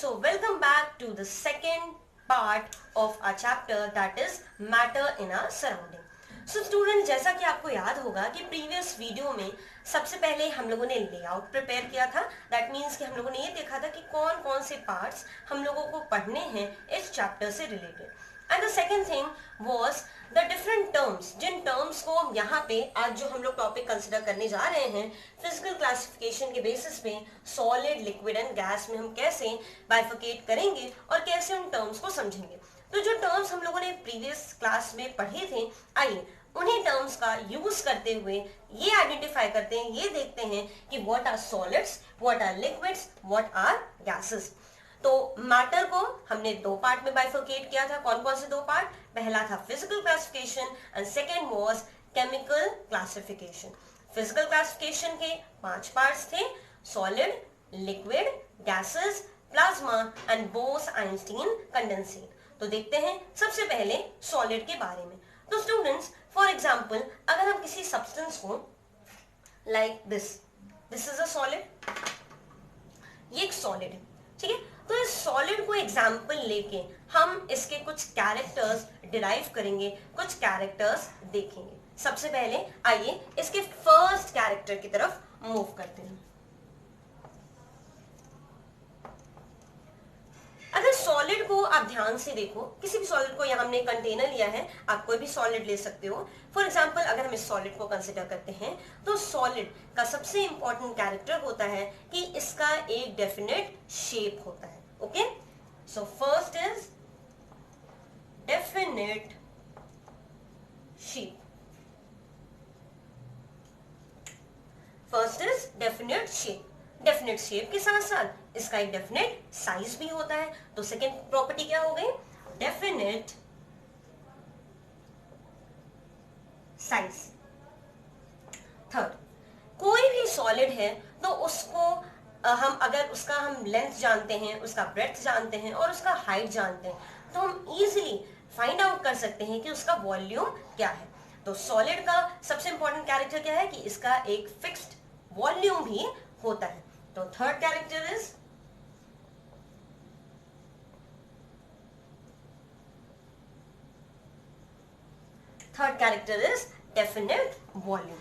So welcome back to the second part of our chapter, that is matter in our surrounding. So student, जैसा कि आपको याद होगा कि प्रीवियस वीडियो में सबसे पहले हम लोगों ने लेआउट प्रिपेयर किया था. दैट मीन्स कि हम लोगों ने ये देखा था कि कौन कौन से पार्ट्स हम लोगों को पढ़ने हैं इस चैप्टर से related. And the second thing was the different terms, जिन टर्म्स को यहाँ पे आज जो हम लोग टॉपिक कंसिडर करने जा रहे हैं फिजिकल क्लासिफिकेशन के बेसिस पे सॉलिड, लिक्विड एंड गैस में हम कैसे बाइफिकेट करेंगे और कैसे उन टर्म्स को समझेंगे. तो जो टर्म्स हम लोगों ने प्रीवियस क्लास में पढ़े थे, आइए उन्हीं टर्म्स का यूज करते हुए ये आइडेंटिफाई करते हैं, ये देखते हैं कि what are solids, what are liquids, what are gases. तो मैटर को हमने दो पार्ट में बाइफिकेट किया था. कौन कौन से दो पार्ट? पहला था physical classification and second was chemical classification. Physical classification के 5 पार्ट्स थे: solid, liquid, gases, plasma and Bose-Einstein condensate. तो देखते हैं सबसे पहले सॉलिड के बारे में. तो स्टूडेंट्स, फॉर एग्जाम्पल अगर हम किसी सब्सटेंस को like this is a solid, ये एक सॉलिड है, ठीक है. तो इस सॉलिड को एग्जाम्पल लेके हम इसके कुछ कैरेक्टर्स डिराइव करेंगे, कुछ कैरेक्टर्स देखेंगे. सबसे पहले आइए इसके फर्स्ट कैरेक्टर की तरफ मूव करते हैं. अगर सॉलिड को आप ध्यान से देखो, किसी भी सॉलिड को, यहाँ हमने कंटेनर लिया है, आप कोई भी सॉलिड ले सकते हो. फॉर एग्जाम्पल अगर हम इस सॉलिड को कंसिडर करते हैं तो सॉलिड का सबसे इंपॉर्टेंट कैरेक्टर होता है कि इसका एक डेफिनेट शेप होता है. Okay, so first is definite shape. First is definite shape. Definite shape के साथ साथ इसका एक डेफिनेट साइज भी होता है. तो सेकेंड प्रॉपर्टी क्या हो गई? Definite size. थर्ड, कोई भी सॉलिड है तो उसको हम अगर उसका हम लेंथ जानते हैं, उसका ब्रेड्थ जानते हैं और उसका हाइट जानते हैं, तो हम इजीली फाइंड आउट कर सकते हैं कि उसका वॉल्यूम क्या है. तो सॉलिड का सबसे इंपॉर्टेंट कैरेक्टर क्या है कि इसका एक फिक्स्ड वॉल्यूम भी होता है. तो third character is definite volume.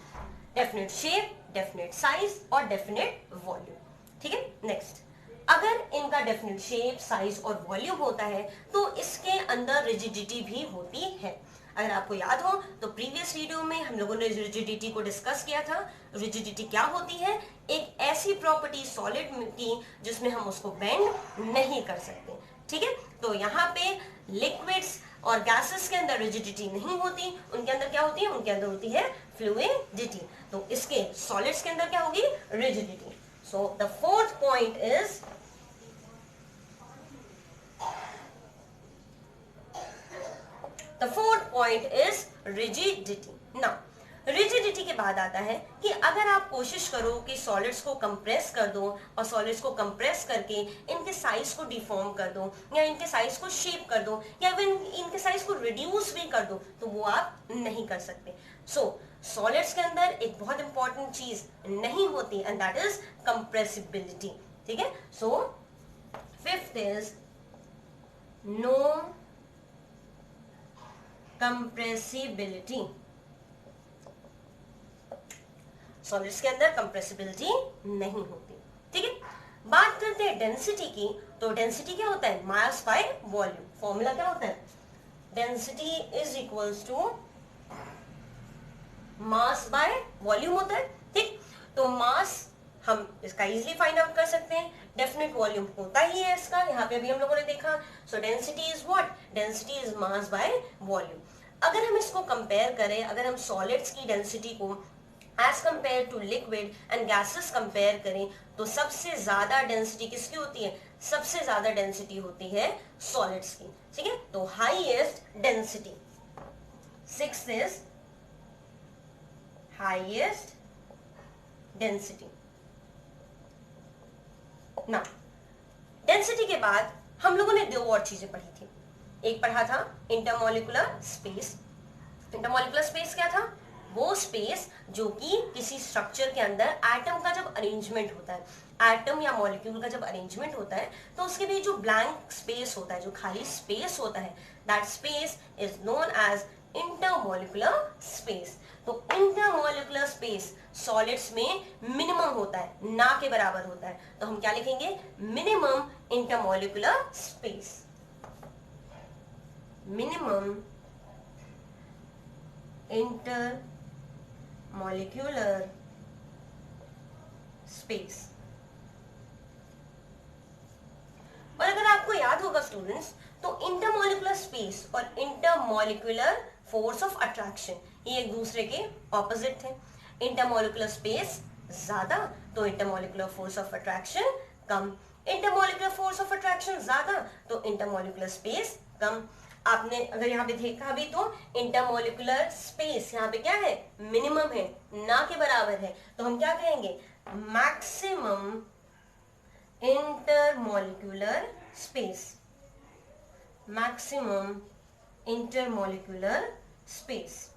Definite shape, definite size और डेफिनेट वॉल्यूम. ठीक है. नेक्स्ट, अगर इनका डेफिनेट शेप, साइज और वॉल्यूम होता है तो इसके अंदर रिजिडिटी भी होती है. अगर आपको याद हो तो प्रीवियस वीडियो में हम लोगों ने रिजिडिटी को डिस्कस किया था. रिजिडिटी क्या होती है? एक ऐसी प्रॉपर्टी सॉलिड की जिसमें हम उसको बेंड नहीं कर सकते. ठीक है. तो यहाँ पे लिक्विड्स और गैसेस के अंदर रिजिडिटी नहीं होती. उनके अंदर क्या होती है? उनके अंदर होती है फ्लूइडिटी. तो इसके सॉलिड्स के अंदर क्या होगी? Rigidity. So the fourth point is rigidity. Now rigidity के बाद आता है कि अगर आप कोशिश करो कि सॉलिड्स को कंप्रेस कर दो और सॉलिड्स को कंप्रेस करके इनके साइज को डिफॉर्म कर दो या इनके साइज को शेप कर दो या इवन इनके साइज को रिड्यूस भी कर दो, तो वो आप नहीं कर सकते. सो सॉलिड्स के अंदर एक बहुत इंपॉर्टेंट चीज नहीं होती एंड दैट इज कंप्रेसिबिलिटी. ठीक है. So fifth is no compressibility. Solids के अंदर कंप्रेसिबिलिटी नहीं होती. ठीक है. बात करते हैं डेंसिटी की. तो डेंसिटी क्या होता है? मास बाय वॉल्यूम. फॉर्मूला क्या होता है? Density is equals to mass by volume होता है. ठीक. तो मास हम इसका इजीली फाइंड आउट कर सकते हैं. डेफिनेट वॉल्यूम होता ही है इसका, यहाँ पे भी हम लोगों ने देखा. सो density is what? Density is mass by volume. अगर हम इसको कंपेयर करें, अगर हम सॉलिड्स की डेंसिटी को as compare to liquid and gases compare करें, तो सबसे ज्यादा डेंसिटी किसकी होती है? सबसे ज्यादा डेंसिटी होती है सॉलिड्स की. ठीक है. तो highest density. Sixth is highest density. ना डेंसिटी के बाद हम लोगों ने 2 और चीजें पढ़ी थी. एक पढ़ा था इंटरमॉलिक्यूलर स्पेस. इंटरमॉलिक्यूलर स्पेस क्या था? वो स्पेस जो कि किसी स्ट्रक्चर के अंदर एटम का जब अरेंजमेंट होता है, एटम या मॉलिक्यूल का जब अरेंजमेंट होता है तो उसके बीच जो ब्लैंक स्पेस होता है, जो खाली स्पेस होता है, that space is known as intermolecular space. तो इंटरमॉलिक्यूलर स्पेस सॉलिड्स में मिनिमम होता है, ना के बराबर होता है, तो हम क्या लिखेंगे, minimum intermolecular space, minimum intermolecular space. और अगर आपको याद होगा स्टूडेंट्स, तो इंटरमॉलिक्यूलर स्पेस और इंटरमॉलिक्यूलर फोर्स ऑफ अट्रैक्शन ये एक दूसरे के ऑपोजिट थे। इंटरमॉलिक्यूलर स्पेस ज्यादा तो intermolecular force of attraction come, intermolecular force of attraction ज्यादा तो इंटरमॉलिक्यूलर स्पेस कम। आपने अगर यहाँ पे देखा भी तो इंटरमॉलिक्यूलर स्पेस यहाँ पे क्या है, मिनिमम है, ना के बराबर है, तो हम क्या कहेंगे, maximum intermolecular space, maximum intermolecular space.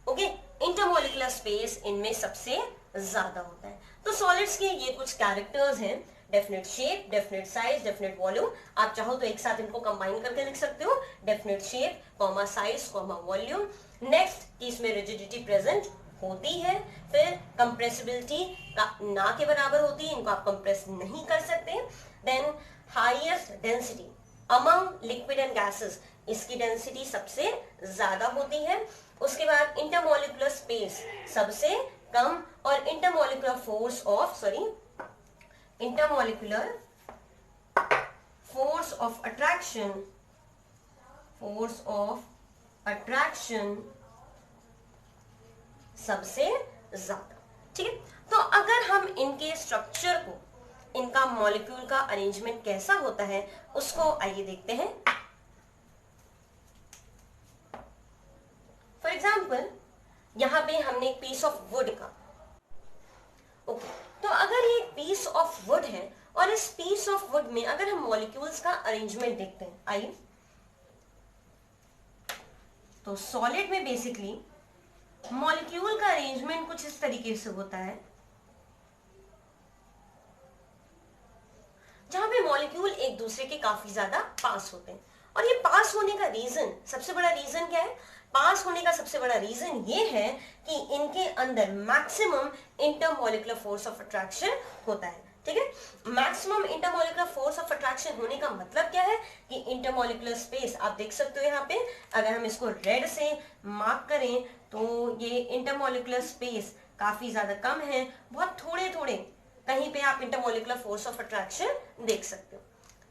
Okay, intermolecular space इनमें सबसे ज्यादा होता है। तो सॉलिड्स के ये कुछ कैरेक्टर्स हैं, definite shape, definite size, definite volume. आप चाहो तो एक साथ इनको कंबाइन करके लिख सकते हो, definite shape comma size comma volume. Next, इसमें रिजिडिटी प्रेजेंट होती है, फिर कंप्रेसिबिलिटी का ना के बराबर होती है, इनको आप कंप्रेस नहीं कर सकते। Then highest density among liquid and gases, इसकी डेंसिटी सबसे ज्यादा होती है। उसके बाद इंटरमॉलिक्यूलर स्पेस सबसे कम, और intermolecular force of intermolecular force of attraction, force of attraction सबसे ज्यादा। ठीक है, तो अगर हम इनके स्ट्रक्चर को, इनका मॉलिक्यूल का अरेंजमेंट कैसा होता है उसको आइए देखते हैं। फॉर एग्जाम्पल यहां पे हमने एक पीस ऑफ वुड का, ओके, तो अगर ये एक पीस ऑफ वुड है और इस पीस ऑफ वुड में अगर हम मॉलिक्यूल्स का अरेंजमेंट देखते हैं, आइए, तो सॉलिड में बेसिकली मॉलिक्यूल का अरेंजमेंट कुछ इस तरीके से होता है, जहां पे मॉलिक्यूल एक दूसरे के काफी ज्यादा पास होते हैं। और ये पास होने का रीजन, सबसे बड़ा रीजन क्या है, पास होने का सबसे बड़ा रीजन ये है कि इनके अंदर maximum intermolecular force of attraction होता है। ठीक है, maximum intermolecular force of attraction होने का मतलब क्या है कि इंटरमॉलिक्यूलर स्पेस आप देख सकते हो यहाँ पे, अगर हम इसको रेड से मार्क करें तो ये इंटरमॉलिक्यूलर स्पेस काफी ज्यादा कम है, बहुत थोड़े थोड़े कहीं पे आप इंटरमॉलिक्यूलर फोर्स ऑफ अट्रैक्शन देख सकते हो।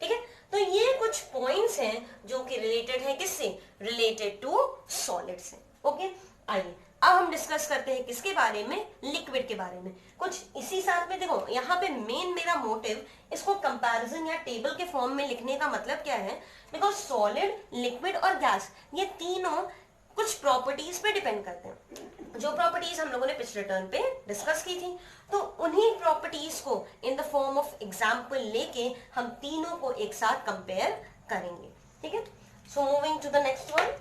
ठीक है, तो ये कुछ पॉइंट्स हैं जो कि रिलेटेड है किससे, रिलेटेड टू सॉलिड से। ओके, आइए अब हम डिस्कस करते हैं किसके बारे में, लिक्विड के बारे में। कुछ इसी साथ में देखो, यहाँ पे मेन मेरा मोटिव इसको कंपैरिजन या टेबल के फॉर्म में लिखने का मतलब क्या है, बिकॉज सॉलिड, लिक्विड और गैस ये तीनों कुछ प्रॉपर्टीज पे डिपेंड करते हैं, जो प्रॉपर्टीज हम लोगों ने पिछले टर्न पे डिस्कस की थी। तो उन्हीं प्रॉपर्टीज को in the form of example लेके हम तीनों को एक साथ कंपेयर करेंगे। ठीक है, so moving to the next one,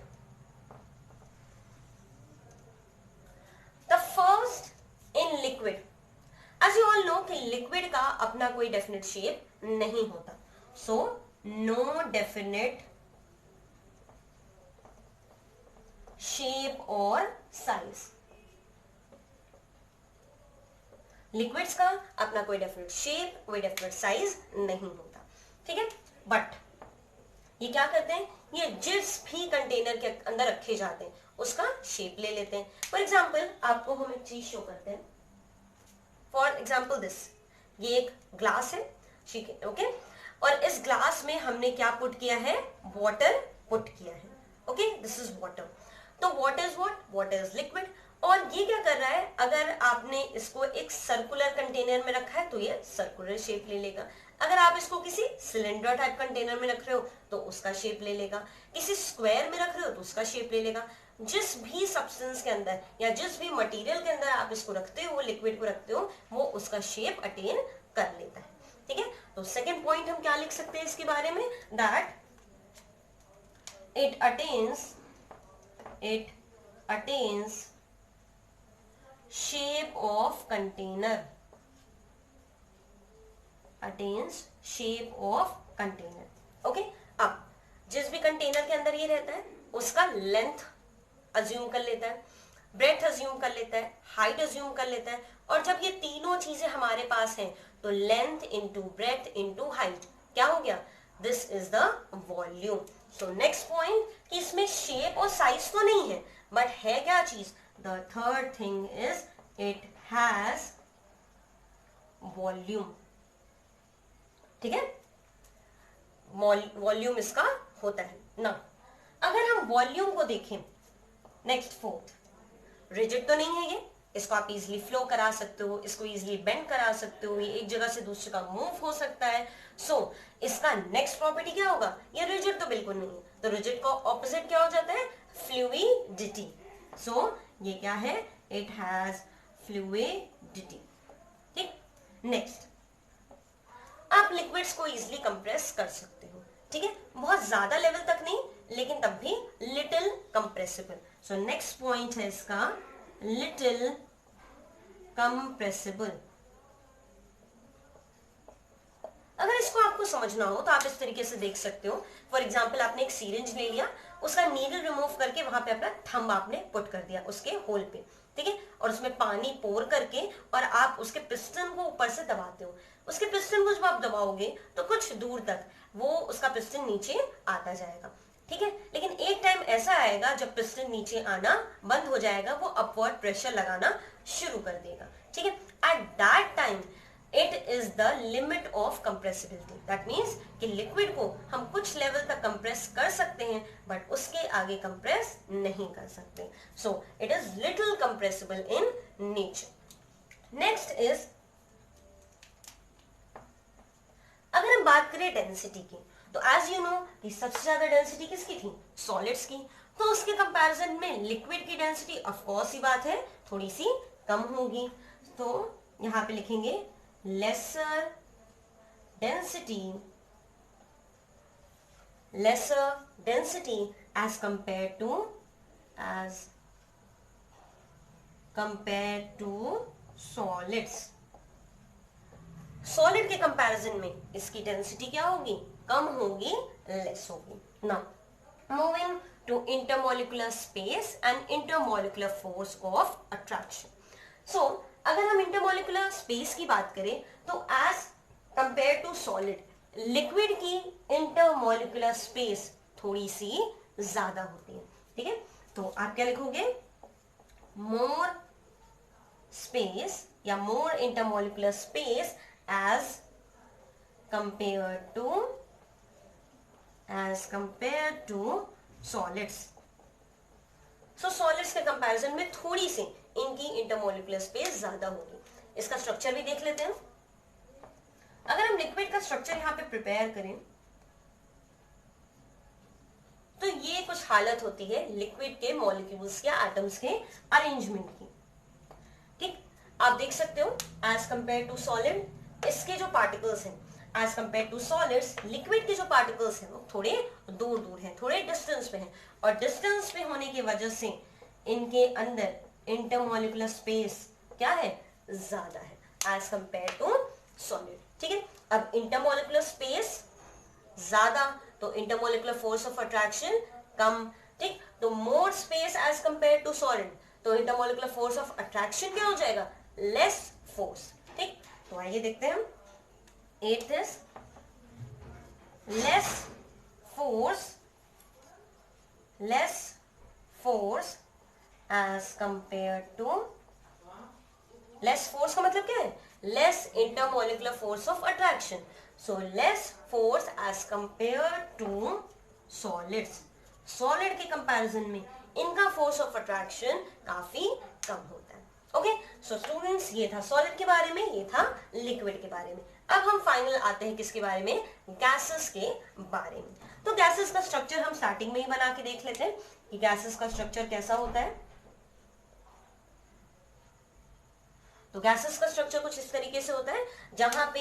the first in liquid. As you all know कि लिक्विड का अपना कोई डेफिनेट शेप नहीं होता, सो नो डेफिनेट शेप और साइज। लिक्विड्स का अपना कोई डेफिनेट शेप, कोई डेफिनेट साइज नहीं होता। ठीक है, बट ये क्या करते हैं, ये जिस भी कंटेनर के अंदर रखे जाते हैं उसका शेप ले लेते हैं। फॉर एग्जाम्पल आपको हम एक चीज शो करते हैं, फॉर एग्जाम्पल दिस, ये एक ग्लास है, ठीक है, ओके, और इस ग्लास में हमने क्या पुट किया है, वाटर पुट किया है। Okay, this is water. तो water is water is liquid. और ये क्या कर रहा है, अगर आपने इसको एक सर्कुलर कंटेनर में रखा है तो ये सर्कुलर शेप ले लेगा, अगर आप इसको किसी सिलेंडर टाइप कंटेनर में रख रहे हो तो उसका शेप ले लेगा, किसी स्क्वायर में रख रहे हो तो उसका शेप ले लेगा। जिस भी सब्सटेंस के अंदर या जिस भी मटेरियल के अंदर आप इसको रखते हो, लिक्विड को रखते हो, वो उसका शेप अटेन कर लेता है। ठीक है, तो सेकेंड पॉइंट हम क्या लिख सकते हैं इसके बारे में, that it attains shape of container, attains shape of container. Okay, अब जिस भी कंटेनर के अंदर ये रहता है उसका लेंथ अज्यूम कर लेता है, ब्रेथ अज्यूम कर लेता है, हाइट अज्यूम कर लेता है, और जब ये तीनों चीजें हमारे पास हैं तो length into breadth into height क्या हो गया, this is the volume. So next point कि इसमें शेप और साइज तो नहीं है, बट है क्या चीज, the third thing is it has volume. ठीक है, वॉल्यूम इसका होता है ना। अगर हम वॉल्यूम को देखें, नेक्स्ट फोर्थ, रिजिड तो नहीं है ये, इसको आप इजीली फ्लो करा सकते हो, इसको इजीली बेंड करा सकते हो, ये एक जगह से दूसरी जगह मूव हो सकता है। सो इसका नेक्स्ट प्रॉपर्टी क्या होगा, ये रिजिड तो बिल्कुल नहीं है, तो रिजिड का ऑपोजिट क्या हो जाता है, फ्लूइडिटी। सो ये क्या है, इट हैज फ्लूइडिटी। ठीक, नेक्स्ट, आप लिक्विड्स को इजीली कंप्रेस कर सकते हो। ठीक है, बहुत ज्यादा लेवल तक नहीं, लेकिन तब भी little compressible. So next point है इसका लिटिल कंप्रेसिबल। अगर इसको आपको समझना हो तो आप इस तरीके से देख सकते हो। फॉर एग्जाम्पल, आपने एक सीरिंज ले लिया, उसका नीडल रिमूव करके वहां पे अपना थंब आपने पुट कर दिया उसके होल पे, ठीक है, और उसमें पानी पोर करके और आप उसके पिस्टन को ऊपर से दबाते हो। उसके पिस्टन को जब आप दबाओगे तो कुछ दूर तक वो उसका पिस्टन नीचे आता जाएगा। ठीक है, लेकिन एक टाइम ऐसा आएगा जब पिस्टन नीचे आना बंद हो जाएगा, वो अपवर्ड प्रेशर लगाना शुरू कर देगा। ठीक है, at that time it is the limit of compressibility. That means कि लिक्विड को हम कुछ लेवल तक कंप्रेस कर सकते हैं, बट उसके आगे कंप्रेस नहीं कर सकते। So it is little compressible in nature. Next is, अगर हम बात करें डेंसिटी की, तो एज यू नो कि सबसे ज्यादा डेंसिटी किसकी थी, सॉलिड्स की। तो उसके कंपैरिजन में लिक्विड की डेंसिटी ऑफ कोर्स ही बात है थोड़ी सी कम होगी। तो यहां पे लिखेंगे lesser density as compared to solids। Solid के कंपैरिजन में इसकी डेंसिटी क्या होगी, कम होगी, लेस होगी। Now moving to intermolecular space and intermolecular force of attraction. So अगर हम इंटरमोलिकुलर स्पेस की बात करें तो as compare to solid, liquid की इंटरमोलिकुलर स्पेस थोड़ी सी ज्यादा होती है। ठीक है, तो आप क्या लिखोगे, मोर स्पेस या more intermolecular space as compare to solids. So solids के कंपैरिजन में थोड़ी सी इनकी इंटरमोलिकुलर स्पेस ज्यादा होगी। इसका स्ट्रक्चर भी देख लेते हैं। अगर हम लिक्विड का स्ट्रक्चर यहां पे प्रिपेयर करें तो ये कुछ हालत होती है लिक्विड के मॉलिक्यूल्स या एटम्स के अरेंजमेंट की। ठीक, आप देख सकते हो एज कंपेयर टू सॉलिड, इसके जो पार्टिकल्स हैं as compare to solids, liquid के जो पार्टिकल्स हैं वो थोड़े दूर दूर हैं, थोड़े डिस्टेंस पे हैं, और डिस्टेंस पे होने की वजह से इनके अंदर इंटरमोलिकुलर स्पेस क्या है, ज्यादा है एज कंपेयर टू सॉलिड। ठीक है, अब इंटरमोलिकुलर स्पेस ज्यादा तो इंटरमोलिकुलर फोर्स ऑफ अट्रैक्शन कम। ठीक, तो more space as compare to solid, तो इंटरमोलिकुलर फोर्स ऑफ अट्रैक्शन क्या हो जाएगा, लेस फोर्स। ठीक, तो आइए देखते हैं। It is less force as compare to, less force का मतलब क्या है, less intermolecular force of attraction. So less force as compare to solids. Solid के कंपैरिजन में इनका फोर्स ऑफ अट्रैक्शन काफी कम होता है। ओके, सो स्टूडेंट्स ये था सॉलिड के बारे में, ये था लिक्विड के बारे में। अब हम फाइनल आते हैं किसके बारे में, गैसेस के बारे में। तो गैसेस का स्ट्रक्चर हम स्टार्टिंग में ही बना के देख लेते हैं कि गैसेस का स्ट्रक्चर कैसा होता है। तो गैसेस का स्ट्रक्चर कुछ इस तरीके से होता है जहां पे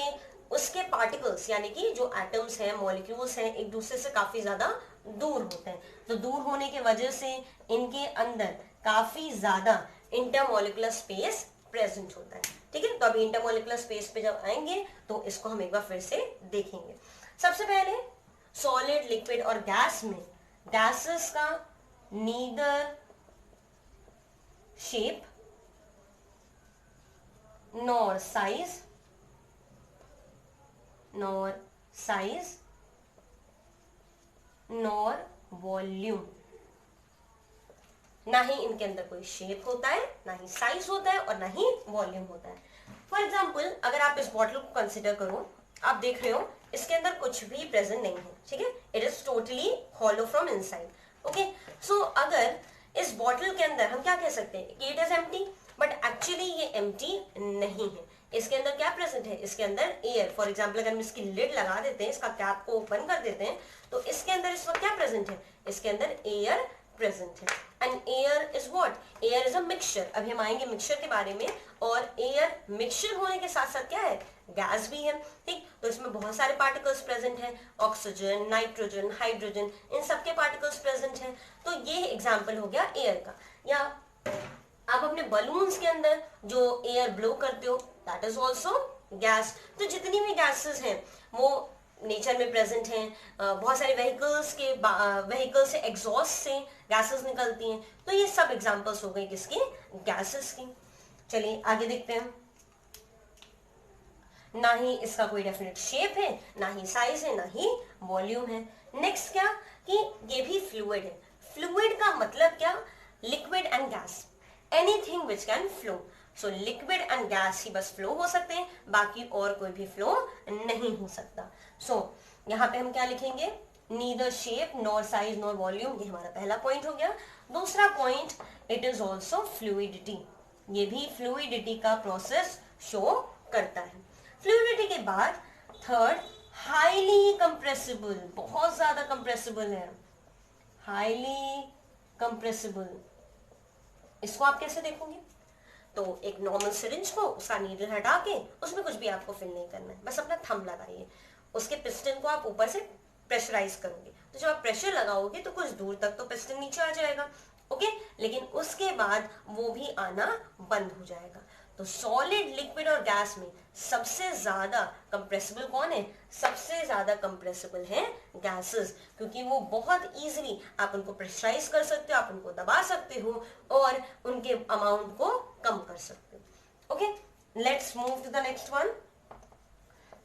उसके पार्टिकल्स यानी कि जो एटम्स हैं, मॉलिक्यूल्स हैं, एक दूसरे से काफी ज्यादा दूर होते हैं। तो दूर होने की वजह से इनके अंदर काफी ज्यादा इंटरमोलिकुलर स्पेस प्रेजेंट होता है। ठीक है, तो अभी इंटरमोलिकुलर स्पेस पे जब आएंगे तो इसको हम एक बार फिर से देखेंगे। सबसे पहले सॉलिड, लिक्विड और गैस में गैसेस का neither shape nor size nor volume, ना ही इनके अंदर कोई शेप होता है, ना ही साइज होता है और ना ही वॉल्यूम होता है। फॉर एग्जाम्पल अगर आप इस बॉटल को कंसिडर करो, आप देख रहे हो इसके अंदर कुछ भी प्रेजेंट नहीं है, ठीक है, it is totally hollow from inside. Okay, so अगर इस बॉटल के अंदर हम क्या कह सकते हैं कि it is empty, but actually ये एम्प्टी नहीं है। इसके अंदर क्या प्रेजेंट है, इसके अंदर एयर। फॉर एग्जाम्पल अगर हम इसकी लिड लगा देते हैं, इसका कैप को ओपन कर देते हैं, तो इसके अंदर इस वक्त क्या प्रेजेंट है, इसके अंदर एयर प्रेजेंट है। And air is what, air is a mixture. अभी हम आएंगे मिक्सचर के बारे में, और एयर मिक्सचर होने के साथ साथ क्या है, गैस भी है, ठीक। तो इसमें बहुत सारे पार्टिकल्स प्रेजेंट हैं, ऑक्सीजन, नाइट्रोजन, हाइड्रोजन, इन सबके पार्टिकल्स प्रेजेंट हैं। तो ये एग्जाम्पल हो गया एयर का। या आप अपने बलून्स के अंदर जो एयर ब्लो करते हो, दैट इज ऑल्सो गैस। तो जितनी भी गैसेस हैं वो नेचर में प्रेजेंट हैं। बहुत सारे व्हीकल से एग्जॉस्ट से गैसेस निकलती हैं। तो ये सब एग्जांपल्स हो गई किसकी, गैसेस की। चलिए आगे देखते हैं। ना ही इसका कोई डेफिनेट शेप है, ना ही साइज है, ना ही वॉल्यूम है। नेक्स्ट क्या कि ये भी फ्लूइड है। फ्लूइड का मतलब क्या, liquid and gas, anything which can flow. So liquid and gas ही बस फ्लो हो सकते हैं, बाकी और कोई भी फ्लो नहीं हो सकता। सो यहाँ पे हम क्या लिखेंगे, neither shape nor size nor volume, ये हमारा पहला पॉइंट हो गया। दूसरा point, it is also fluidity, ये भी फ्लूइडिटी का प्रोसेस शो करता है। फ्लूइडिटी के बाद थर्ड, हाईली कंप्रेसिबल, बहुत ज्यादा कंप्रेसिबल है, हाईली कंप्रेसिबल। इसको आप कैसे देखोगे, तो एक नॉर्मल सिरिंज को उसका नीडल हटा के उसमें कुछ भी आपको फिल नहीं करना है, बस अपना थंब लगाइए, उसके पिस्टन को आप ऊपर से प्रेशराइज करोगे, तो जब आप प्रेशर लगाओगे तो कुछ दूर तक तो पिस्टन नीचे आ जाएगा, ओके, लेकिन उसके बाद वो भी आना बंद हो जाएगा। तो सॉलिड, लिक्विड और गैस में सबसे ज्यादा कंप्रेसिबल कौन है, सबसे ज्यादा कंप्रेसिबल है गैसेस, क्योंकि वो बहुत इजीली आप उनको प्रेशराइज कर सकते हो, आप उनको दबा सकते हो और उनके अमाउंट को कम कर सकते हो। Okay, let's move to the next one.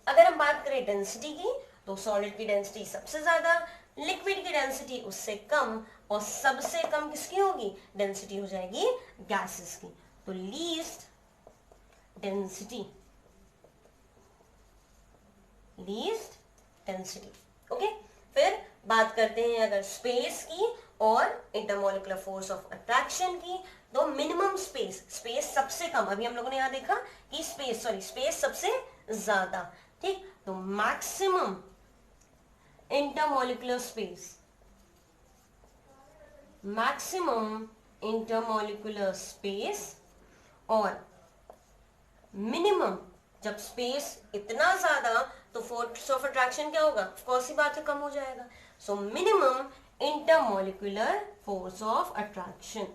अगर हम बात करें डेंसिटी की, तो सॉलिड की डेंसिटी सबसे ज्यादा, लिक्विड की डेंसिटी उससे कम, और सबसे कम किसकी होगी, डेंसिटी हो जाएगी गैसेस की। तो least density, least density. Okay, फिर बात करते हैं अगर स्पेस की और इंटरमोलिकुलर फोर्स ऑफ अट्रैक्शन की, तो मिनिमम स्पेस, स्पेस सबसे कम, अभी हम लोगों ने यहां देखा कि स्पेस सबसे ज्यादा, ठीक, तो maximum intermolecular space, maximum intermolecular space, और मिनिमम, जब स्पेस इतना ज्यादा तो फोर्स ऑफ अट्रैक्शन क्या होगा, ऑफकोर्स ही बात है, कम हो जाएगा। So minimum intermolecular force of attraction,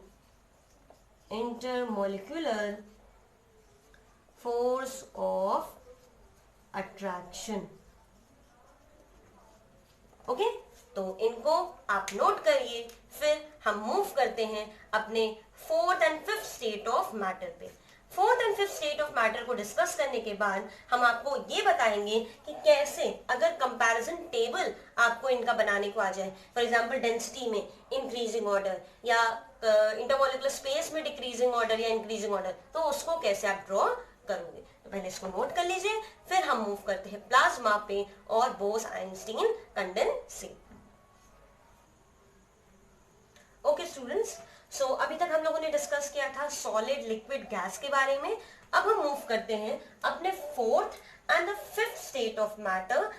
intermolecular force of attraction. Okay, तो इनको आप नोट करिए। फिर हम मूव करते हैं अपने fourth and fifth state of matter पे। Fourth and fifth state of matter को डिस्कस करने के बाद हम आपको ये बताएंगे कि कैसे अगर कंपैरिजन टेबल आपको इनका बनाने को आ जाए, फॉर एग्जांपल डेंसिटी में इंक्रीजिंग ऑर्डर, या इंटरमोलिकुलर स्पेस में डिक्रीजिंग ऑर्डर या इंक्रीजिंग ऑर्डर, तो उसको कैसे आप ड्रॉ करोगे। तो पहले इसको नोट कर लीजिए, फिर हम मूव करते हैं प्लाज्मा पे और बोस-आइंस्टीन कंडेंसेट। ओके स्टूडेंट्स, सो अभी तक हम लोगों ने डिस्कस किया था सॉलिड, लिक्विड, गैस के बारे में। अब हम मूव करते हैं अपने fourth and the fifth state of matter.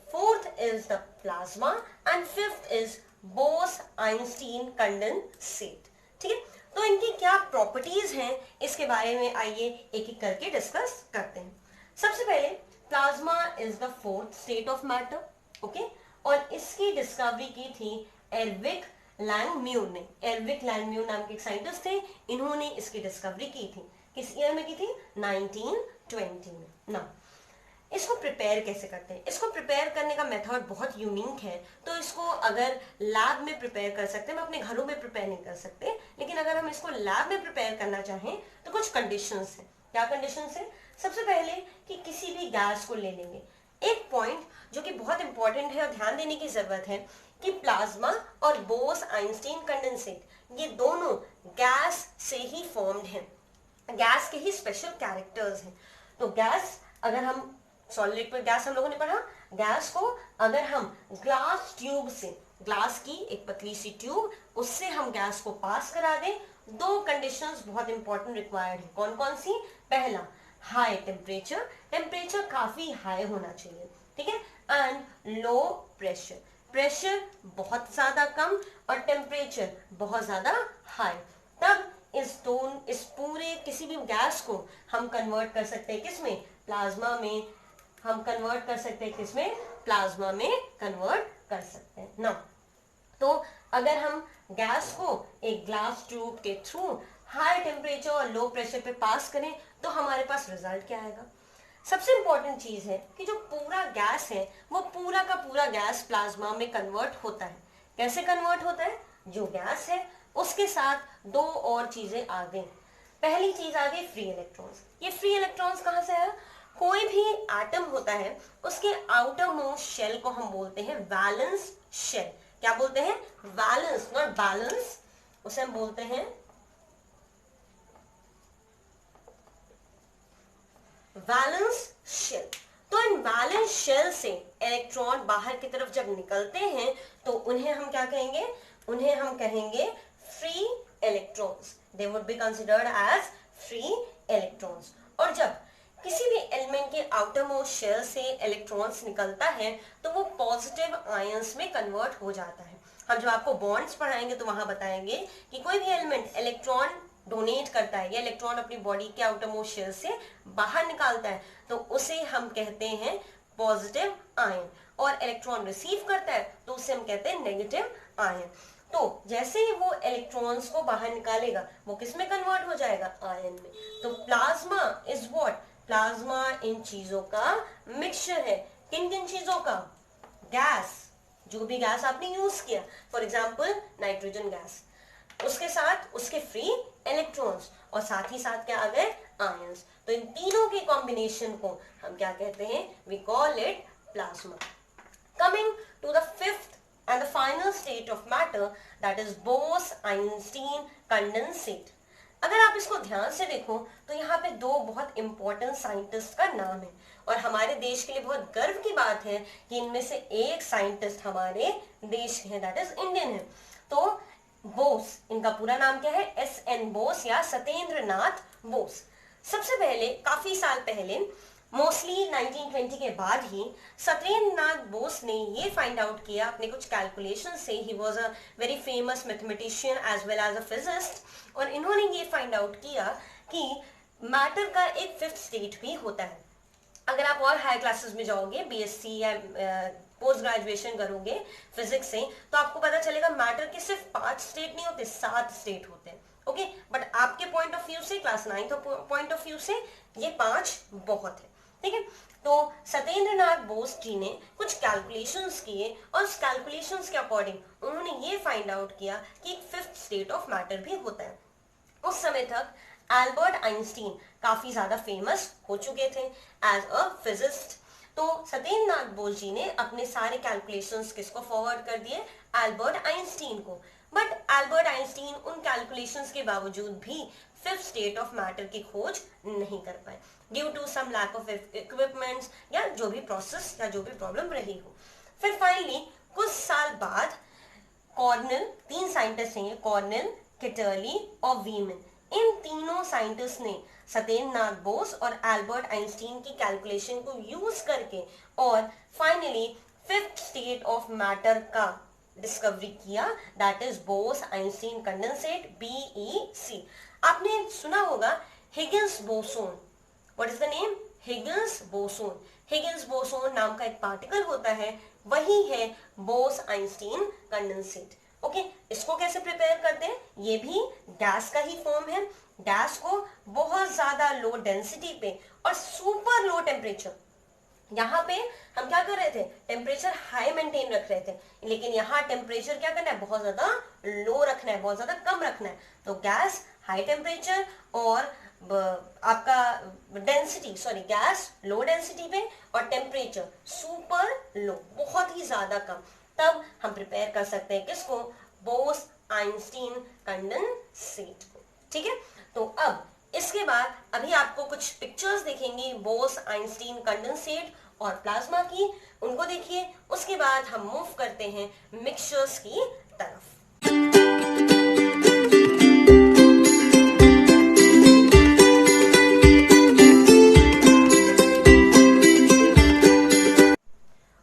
Fourth is the plasma and fifth is Bose-Einstein condensate, ठीक है। तो इनकी क्या प्रॉपर्टीज हैं, इसके बारे में आइए एक एक करके डिस्कस करते हैं। सबसे पहले plasma is the fourth state of matter, okay, और इसकी डिस्कवरी की थी एरविक लैंगम्यूर ने। एरविक लैंगम्यूर नाम के एक साइंटिस्ट थे, इन्होंने इसकी डिस्कवरी की थी। किस ईयर में की थी? 1920 में ना। इसको प्रिपेयर कैसे करते हैं? इसको प्रिपेयर करने का मेथड बहुत यूनिक है, तो इसको अगर लैब में प्रिपेयर कर सकते हैं, हम अपने घरों में प्रिपेयर नहीं कर सकते, लेकिन अगर हम इसको लैब में प्रिपेयर करना चाहें तो कुछ कंडीशंस हैं। क्या कंडीशंस है? सबसे पहले कि किसी भी गैस को ले लेंगे। एक पॉइंट जो कि बहुत इंपॉर्टेंट है और ध्यान देने की जरूरत है कि प्लाज्मा और बोस-आइंस्टीन कंडेंसेट ये दोनों गैस से ही फॉर्म्ड हैं, गैस के ही स्पेशल कैरेक्टर्स हैं। तो गैस, अगर हम सॉलिड लिक्विड गैस हम लोगों ने पढ़ा, गैस को अगर हम ग्लास ट्यूब से, ग्लास की एक पतली सी ट्यूब, उससे हम गैस को पास करा दें, दो कंडीशंस बहुत इंपॉर्टेंट रिक्वायर्ड है। कौन कौन सी? पहला, हाई टेम्परेचर, टेम्परेचर काफी हाई होना चाहिए, ठीक है, एंड लो प्रेशर, प्रेशर बहुत ज्यादा कम और टेम्परेचर बहुत ज्यादा हाई। तब इस पूरे किसी भी गैस को हम कन्वर्ट कर सकते हैं किसमें? प्लाज्मा में। हम कन्वर्ट कर सकते हैं किसमें? प्लाज्मा में कन्वर्ट कर सकते हैं ना। तो अगर हम गैस को एक ग्लास ट्यूब के थ्रू हाई टेम्परेचर और लो प्रेशर पे पास करें तो हमारे पास रिजल्ट क्या आएगा? सबसे इंपॉर्टेंट चीज है कि जो पूरा गैस है वो पूरा का पूरा गैस प्लाज्मा में कन्वर्ट होता है। कैसे कन्वर्ट होता है? जो गैस है उसके साथ दो और चीजें आ गई। पहली चीज आ गई फ्री इलेक्ट्रॉन्स। ये फ्री इलेक्ट्रॉन्स कहां से आया? कोई भी एटम होता है उसके आउटर मोस्ट शेल को हम बोलते हैं वैलेंस शेल। क्या बोलते हैं? Valence, not balance. उसे हम बोलते हैं वैलेंस शेल। तो इन वैलेंस शेल से इलेक्ट्रॉन बाहर की तरफ जब निकलते हैं तो उन्हें हम क्या कहेंगे? उन्हें हम कहेंगे free electrons. They would be considered as free electrons. और जब किसी भी एलिमेंट के आउटर मोस्ट शेल से इलेक्ट्रॉन्स निकलता है तो वो पॉजिटिव आयंस में कन्वर्ट हो जाता है। हम जब आपको बॉन्ड्स पढ़ाएंगे तो वहां बताएंगे कि कोई भी एलिमेंट इलेक्ट्रॉन डोनेट करता है या इलेक्ट्रॉन अपनी बॉडी के आउटर मोस्ट शेल से बाहर निकालता है तो उसे हम कहते हैं पॉजिटिव आयन, और इलेक्ट्रॉन रिसीव करता है तो उसे हम कहते हैं नेगेटिव आयन। तो जैसे ही वो इलेक्ट्रॉन्स को बाहर निकालेगा वो किस में कन्वर्ट हो जाएगा? आयन में। तो प्लाज्मा इज व्हाट? प्लाज्मा इन चीजों का मिक्सचर है। किन किन चीजों का? गैस, जो भी गैस आपने यूज किया, फॉर एग्जाम्पल नाइट्रोजन गैस, उसके साथ उसके फ्री इलेक्ट्रॉन्स, और साथ ही साथ क्या आ गए? आयंस। तो इन तीनों के कॉम्बिनेशन को हम क्या कहते हैं? We call it plasma. Coming to the fifth and the final state of matter, that is Bose-Einstein condensate। अगर आप इसको ध्यान से देखो तो यहाँ पे दो बहुत इंपॉर्टेंट साइंटिस्ट का नाम है और हमारे देश के लिए बहुत गर्व की बात है कि इनमें से एक साइंटिस्ट हमारे देश के हैं, दैट इज इंडियन है। तो बोस, इनका पूरा नाम क्या है? SN बोस या सत्येंद्र नाथ बोस। सबसे पहले काफी साल पहले, मोस्टली 1920 के बाद ही, सत्येंद्र नाथ बोस ने ये फाइंड आउट किया अपने कुछ कैलकुलेशन से। He was a very famous mathematician as well as a physicist, और इन्होंने ये फाइंड आउट किया कि मैटर का एक फिफ्थ स्टेट भी होता है। अगर आप और हायर क्लासेस में जाओगे, BSc या पोस्ट ग्रेजुएशन करोगे फिजिक्स से, तो आपको पता चलेगा मैटर के सिर्फ 5 स्टेट नहीं होते, 7 स्टेट होते हैं। ओके, बट आपके पॉइंट ऑफ व्यू से, क्लास 9 पॉइंट ऑफ व्यू से ये 5 बहुत है, ठीक है। तो सत्येंद्र नाथ बोस जी ने कुछ कैलकुलेशंस किए और उस कैलकुलेशंस के अकॉर्डिंग उन्होंने ये फाइंड आउट किया कि एक फिफ्थ स्टेट ऑफ मैटर भी होता है। उस समय तक एल्बर्ट आइंस्टीन काफी ज्यादा फेमस हो चुके थे एज अ फिजिस्ट। तो सत्येंद्र नाथ बोस जी ने अपने सारे कैलकुलेशंस किसको फॉरवर्ड कर दिए? एल्बर्ट आइंस्टीन को। बट एल्बर्ट आइंस्टीन उन कैलकुलेशंस के बावजूद भी फिफ्थ स्टेट ऑफ मैटर की खोज नहीं कर पाए, due to some lack of equipments या जो भी प्रोसेस या जो भी प्रॉब्लम रही हो। फिर फाइनली कुछ साल बाद कॉर्नेल, 3 साइंटिस्ट हैं, कॉर्नेल, किटरली और वीमन, इन तीनों साइंटिस्ट ने सत्येंद्र नाथ बोस और एल्बर्ट आइंस्टीन की कैलकुलेशन को यूज करके और finally fifth state of matter का डिस्कवरी किया, that is Bose Einstein condensate, BEC। आपने सुना होगा Higgins boson. What is the name? Higgins boson. Higgins boson नाम का एक पार्टिकल होता है, वही है बोस आइंस्टीन कंडेंसेट। ओके, इसको कैसे प्रिपेयर करते हैं? ये भी गैस का ही फॉर्म है। गैस को बहुत ज्यादा लो डेंसिटी पे और सुपर लो टेम्परेचर, यहाँ पे हम क्या कर रहे थे, टेम्परेचर हाई मेंटेन रख रहे थे, लेकिन यहाँ टेम्परेचर क्या करना है, बहुत ज्यादा लो रखना है, बहुत ज्यादा कम रखना है। तो गैस हाई टेम्परेचर और आपका density, sorry gas low density पे और टेम्परेचर सुपर लो, बहुत ही ज्यादा कम, तब हम प्रिपेयर कर सकते हैं किसको, बोस आइंस्टीन कंडेंसेट को। ठीक है, तो अब इसके बाद अभी आपको कुछ पिक्चर्स दिखेंगी बोस आइंस्टीन कंडेंसेट और प्लाज्मा की, उनको देखिए। उसके बाद हम मूव करते हैं मिक्सचर्स की तरफ।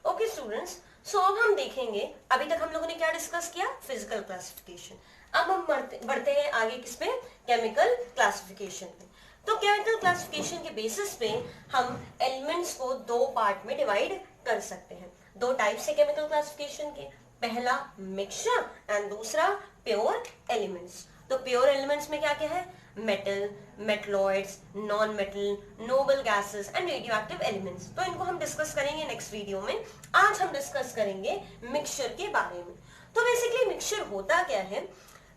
ओके स्टूडेंट्स, सो अब हम देखेंगे, अभी तक हम लोगों ने क्या डिस्कस किया, फिजिकल क्लासिफिकेशन। अब हम बढ़ते हैं आगे किस पे, केमिकल क्लासिफिकेशन पे। तो केमिकल क्लासिफिकेशन के बेसिस पे हम एलिमेंट्स को दो पार्ट में डिवाइड कर सकते हैं। दो टाइप से केमिकल क्लासिफिकेशन के, पहला मिक्सचर एंड दूसरा प्योर एलिमेंट्स। तो प्योर एलिमेंट्स में क्या क्या है, metal, metalloids, non metal, noble gases and radioactive elements. तो इनको हम डिस्कस करेंगे नेक्स्ट वीडियो में। आज हम डिस्कस करेंगे मिक्सचर के बारे में। तो बेसिकली मिक्सचर होता क्या है,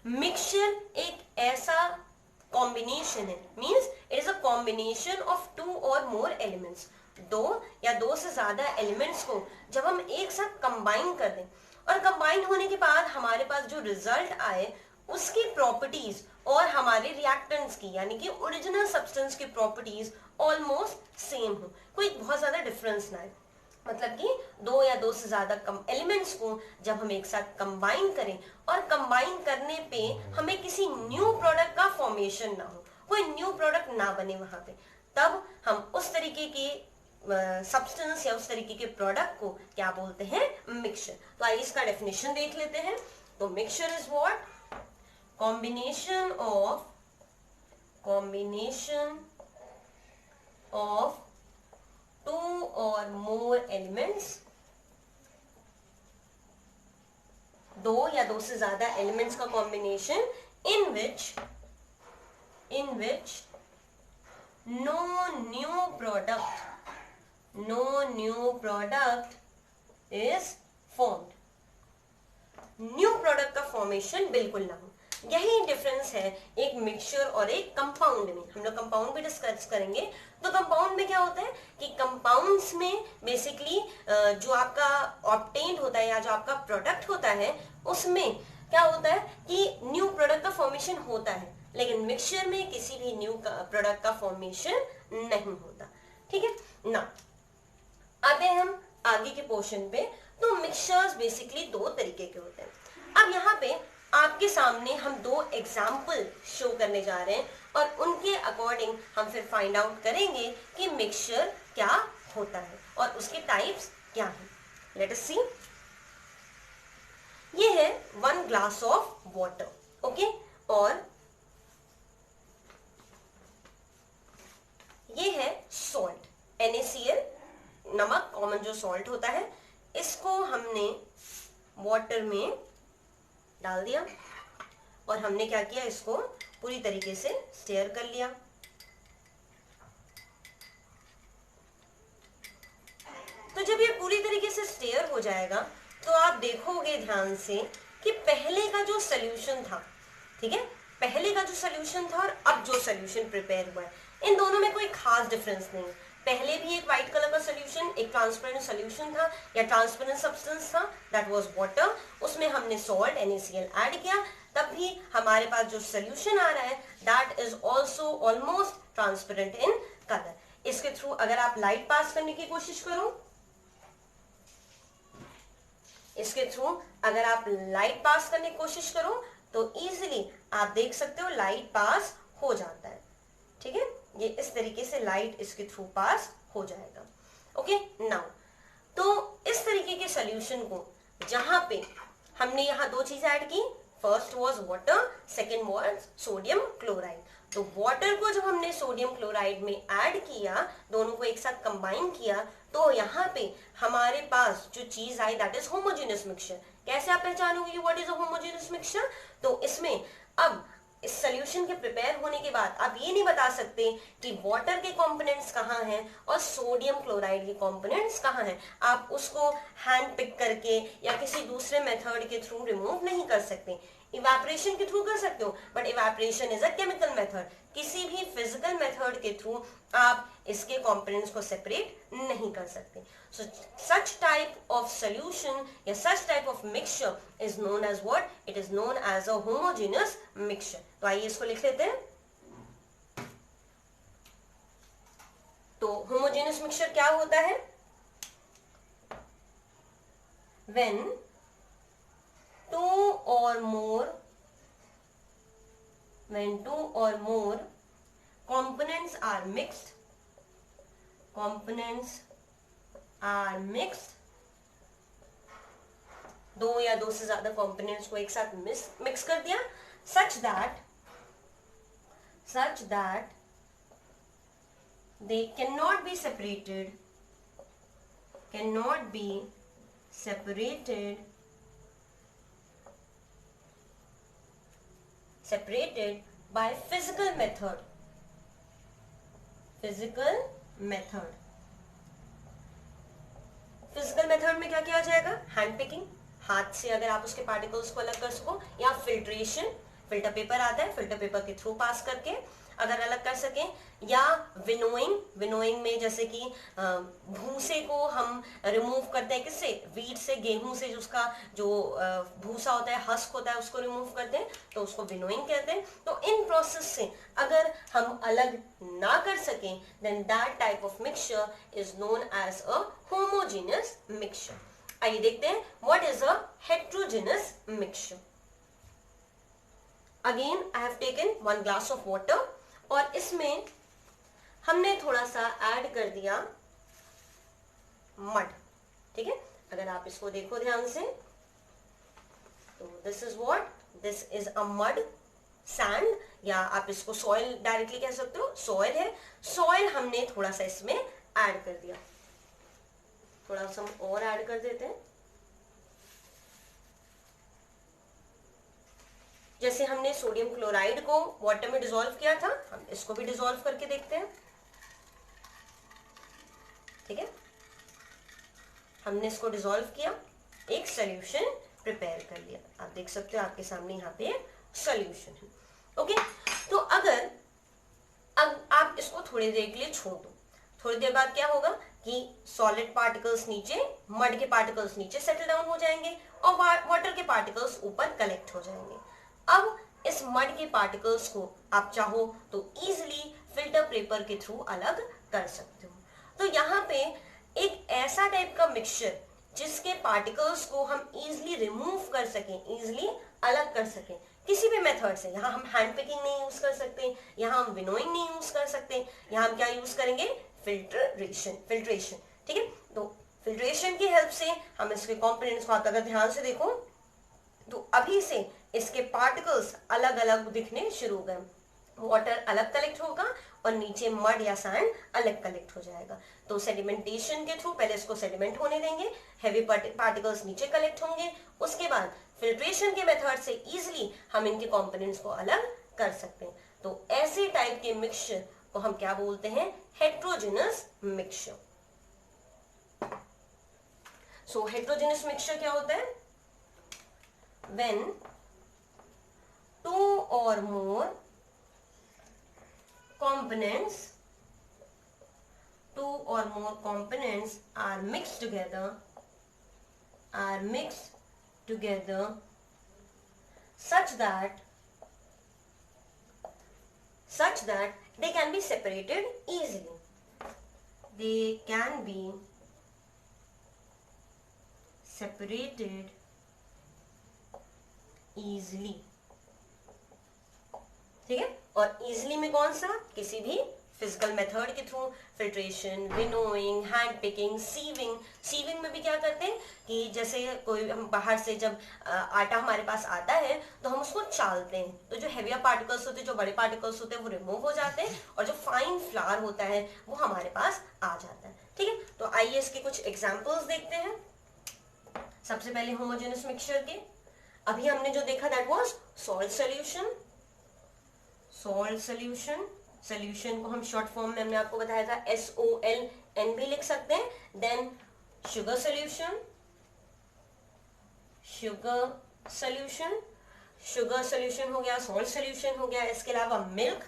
मिक्सचर एक ऐसा कॉम्बिनेशन है, means it is a combination of two और मोर एलिमेंट्स। दो या दो से ज्यादा एलिमेंट्स को जब हम एक साथ कंबाइन कर दें और कंबाइन होने के बाद हमारे पास जो रिजल्ट आए उसकी प्रॉपर्टीज और हमारे रिएक्टेंट्स की, यानी कि ओरिजिनल सब्सटेंस की प्रॉपर्टीज ऑलमोस्ट सेम हो, कोई बहुत ज्यादा डिफरेंस ना है। मतलब कि दो या दो से ज्यादा कम एलिमेंट्स को जब हम एक साथ कंबाइन करें और कंबाइन करने पे हमें किसी न्यू प्रोडक्ट का फॉर्मेशन ना हो, कोई न्यू प्रोडक्ट ना बने वहां पे, तब हम उस तरीके के सब्सटेंस या उस तरीके के प्रोडक्ट को क्या बोलते हैं, मिक्सचर। तो आइए इसका डेफिनेशन देख लेते हैं। तो mixture is what, combination of two or more elements, दो या दो से ज्यादा एलिमेंट्स का combination in which no new product is formed, new product का फॉर्मेशन बिल्कुल ना हो। यही डिफरेंस है एक मिक्सचर और एक कंपाउंड में। हम लोग कंपाउंड भी डिस्कस करेंगे। तो कंपाउंड में क्या होता है कि कंपाउंड्स में बेसिकली जो आपका ऑब्टेन्ड होता है या जो आपका प्रोडक्ट होता है उसमें क्या होता है कि न्यू प्रोडक्ट का फॉर्मेशन होता है, लेकिन मिक्सचर में किसी भी न्यू प्रोडक्ट का फॉर्मेशन नहीं होता। ठीक है ना, आते हैं हम आगे के पोर्शन पे। तो मिक्सचर्स बेसिकली दो तरीके के होते हैं। अब यहाँ पे आपके सामने हम दो एग्जाम्पल शो करने जा रहे हैं और उनके अकॉर्डिंग हम फिर फाइंड आउट करेंगे कि मिक्सचर क्या होता है और उसके टाइप्स क्या हैं। लेट अस सी। ये है 1 ग्लास ऑफ वाटर, ओके, और ये है सॉल्ट, NaCl, नमक, कॉमन जो सॉल्ट होता है, इसको हमने वाटर में डाल दिया और हमने क्या किया, इसको पूरी तरीके से स्टेयर कर लिया। तो जब ये पूरी तरीके से स्टेयर हो जाएगा तो आप देखोगे ध्यान से कि पहले का जो सॉल्यूशन था, ठीक है, पहले का जो सॉल्यूशन था और अब जो सॉल्यूशन प्रिपेयर हुआ है, इन दोनों में कोई खास डिफरेंस नहीं है। पहले भी एक व्हाइट कलर का सॉल्यूशन, एक ट्रांसपेरेंट सॉल्यूशन था या ट्रांसपेरेंट सब्सटेंस था, दैट वाज वाटर, उसमें हमने सॉल्ट NaCl ऐड किया, तब भी हमारे पास जो सॉल्यूशन आ रहा है that is also almost transparent in colour. इसके थ्रू अगर आप लाइट पास करने की कोशिश करो, इसके थ्रू अगर आप लाइट पास करने की कोशिश करो तो इजीली आप देख सकते हो लाइट पास हो जाता है। ठीक है, ये इस तरीके से लाइट इसके थ्रू पास हो जाएगा। ओके नाउ, तो इस तरीके के सॉल्यूशन को जहां पे हमने यहां दो चीजें ऐड की, first was water, second was sodium chloride. तो वाटर को जब हमने सोडियम क्लोराइड में ऐड किया, दोनों को एक साथ कंबाइन किया, तो यहाँ पे हमारे पास जो चीज आई दैट इज होमोजेनियस मिक्सचर। कैसे आप पहचानोगे what is a homogeneous mixture? तो इसमें अब इस बाद आप ये नहीं बता सकते कि वाटर के कंपोनेंट्स कहाँ हैं और सोडियम क्लोराइड के कंपोनेंट्स कहाँ हैं। आप उसको हैंड पिक करके या किसी दूसरे मेथड के थ्रू रिमूव नहीं कर सकते। इवेपोरेशन के थ्रू कर सकते हो, but evaporation is a chemical method. किसी भी फिजिकल मेथड के थ्रू आप इसके कंपोनेंट्स को सेपरेट नहीं कर सकते। So such type of solution या such type of mixture is known as what? It is known as a homogeneous mixture. तो आइए इसको लिख लेते हैं। तो होमोजेनियस मिक्सचर क्या होता है? When two or more components are mixed, दो या दो से ज्यादा कंपोनेंट्स को एक साथ मिक्स कर दिया, such that they cannot be separated by physical method. Physical method में क्या किया जाएगा? हैंड पिकिंग, हाथ से अगर आप उसके पार्टिकल्स को अलग कर सको, या फिल्ट्रेशन, फिल्टर पेपर आता है, फिल्टर पेपर के थ्रू पास करके अगर अलग कर सकें, या विनोइंग में जैसे कि भूसे को हम रिमूव करते हैं किससे? वीट से, गेहूं से, उसका जो भूसा होता है, हस्क होता है, उसको रिमूव करते हैं, तो उसको विनोइंग कहते हैं। तो इन प्रोसेस से अगर हम अलग ना कर सकें, then that type of mixture is known as a homogeneous mixture. आइए देखते हैं what is a heterogeneous mixture. Again I have taken 1 glass of water और इसमें हमने थोड़ा सा ऐड कर दिया मड। ठीक है, अगर आप इसको देखो ध्यान से तो this is what? This is a mud, sand, या आप इसको सॉइल डायरेक्टली कह सकते हो। सॉइल है, सॉइल हमने थोड़ा सा इसमें ऐड कर दिया। थोड़ा सा हम और ऐड कर देते हैं। जैसे हमने सोडियम क्लोराइड को वाटर में डिसॉल्व किया था, हम इसको भी डिसॉल्व करके देखते हैं। ठीक है, हमने इसको डिसॉल्व किया, एक सॉल्यूशन प्रिपेयर कर लिया। आप देख सकते हो आपके सामने यहाँ पे सॉल्यूशन है। ओके, तो अगर अब आप इसको थोड़ी देर के लिए छोड़ दो, थोड़ी देर बाद क्या होगा कि सॉलिड पार्टिकल्स नीचे, मड के पार्टिकल्स नीचे सेटल डाउन हो जाएंगे और वाटर के पार्टिकल्स ऊपर कलेक्ट हो जाएंगे। अब इस मड के पार्टिकल्स को आप चाहो तो इजीली फिल्टर पेपर के थ्रू अलग कर सकते हो। तो यहाँ पे एक ऐसा टाइप का मिक्सचर जिसके पार्टिकल्स को हम इजीली रिमूव कर सकें, इजीली अलग कर सकें किसी भी मेथड से। यहाँ हम हैंड पिकिंग नहीं यूज कर सकते, यहाँ हम विनोइंग नहीं यूज कर सकते, यहाँ हम क्या यूज करेंगे? फिल्ट्रेशन। ठीक है, तो फिल्ट्रेशन की हेल्प से हम इसके कंपोनेंट्स को, अगर ध्यान से देखो तो अभी से इसके पार्टिकल्स अलग अलग दिखने शुरू हो गए। वाटर अलग कलेक्ट होगा और नीचे मड या सैंड अलग कलेक्ट हो जाएगा। तो सेडिमेंटेशन के थ्रू पहले इसको सेडिमेंट होने देंगे, हैवी पार्टिकल्स नीचे कलेक्ट होंगे, उसके बाद फिल्ट्रेशन के मेथड से इजीली हम इनके कंपोनेंट्स को अलग कर सकते हैं। तो ऐसे टाइप के मिक्सचर को हम क्या बोलते हैं? Heterogeneous mixture. So heterogeneous mixture क्या होता है? When two or more components are mixed together such that they can be separated easily. They can be separated easily. ठीक है, और easily में कौन सा? किसी भी फिजिकल मेथड के through, filtration, winnowing, hand picking, sieving में भी क्या करते हैं कि जैसे कोई हम बाहर से जब आटा हमारे पास आता है तो हम उसको चालते हैं, तो जो हेवियर पार्टिकल्स होते हैं, जो बड़े पार्टिकल्स होते हैं वो रिमूव हो जाते हैं और जो फाइन फ्लावर होता है वो हमारे पास आ जाता है। ठीक है, तो आइए इसके कुछ एग्जाम्पल्स देखते हैं। सबसे पहले होमोजेनस मिक्सचर के, अभी हमने जो देखा that was salt solution. Salt solution, solution को हम शॉर्ट फॉर्म में हमने आपको बताया था SOLN भी लिख सकते हैं. Then sugar solution, sugar solution, sugar solution हो गया, सॉल्ट सोल्यूशन हो गया. इसके अलावा milk,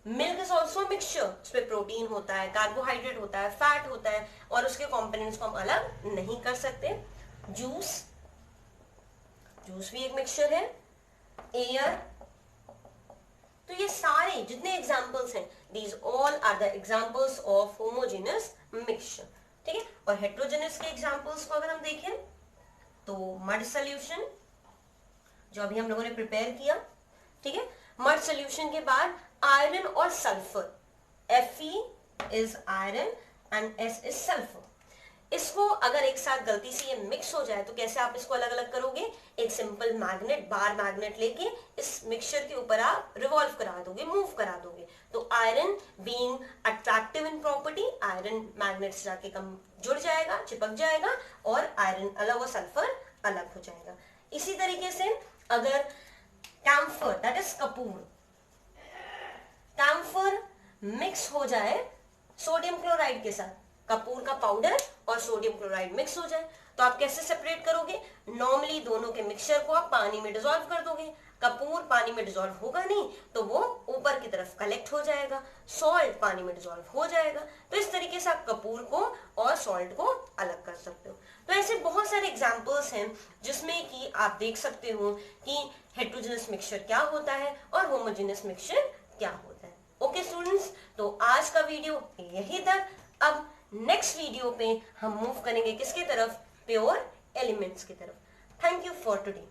milk is also mixture. उसमें प्रोटीन होता है, कार्बोहाइड्रेट होता है, फैट होता है और उसके कॉम्पोनेंट्स को हम अलग नहीं कर सकते. जूस, जूस भी एक मिक्सचर है. एयर. तो ये सारे जितने एग्जांपल्स हैं, these all are the examples of homogeneous mixture. ठीक है. और हेट्रोजेनस के एग्जांपल्स को अगर हम देखें तो मड सोल्यूशन जो अभी हम लोगों ने प्रिपेयर किया. ठीक है. मड सोल्यूशन के बाद आयरन और sulphur, Fe is iron and S is sulphur. इसको अगर एक साथ गलती से ये मिक्स हो जाए तो कैसे आप इसको अलग अलग करोगे? एक सिंपल मैग्नेट, बार मैग्नेट लेके इस मिक्सचर के ऊपर आप रिवॉल्व करा दोगे, मूव करा दोगे. तो iron being attractive in property, iron magnet से जाके कम जुड़ जाएगा, चिपक जाएगा और आयरन अलग और सल्फर अलग हो जाएगा. इसी तरीके से अगर कैम्फर दैट इज कपूर, कैम्फर मिक्स हो जाए सोडियम क्लोराइड के साथ, कपूर का पाउडर और सोडियम क्लोराइड मिक्स हो जाए तो आप कैसे सेपरेट करोगे? नॉर्मली दोनों के मिक्सचर को आप पानी में डिसॉल्व कर दोगे. कपूर पानी में डिसॉल्व होगा नहीं तो वो ऊपर की तरफ कलेक्ट हो जाएगा, सॉल्ट पानी में डिसॉल्व हो जाएगा. तो इस तरीके से आप कपूर को और सॉल्ट को अलग कर सकते हो. तो ऐसे बहुत सारे एग्जाम्पल्स हैं जिसमें कि आप देख सकते हो कि हेट्रोजेनस मिक्सचर क्या होता है और होमोजेनस मिक्सचर क्या होता है. ओके स्टूडेंट्स, तो आज का वीडियो यही तक. अब नेक्स्ट वीडियो पे हम मूव करेंगे किसकी तरफ? प्योर एलिमेंट्स की तरफ. Thank you for today.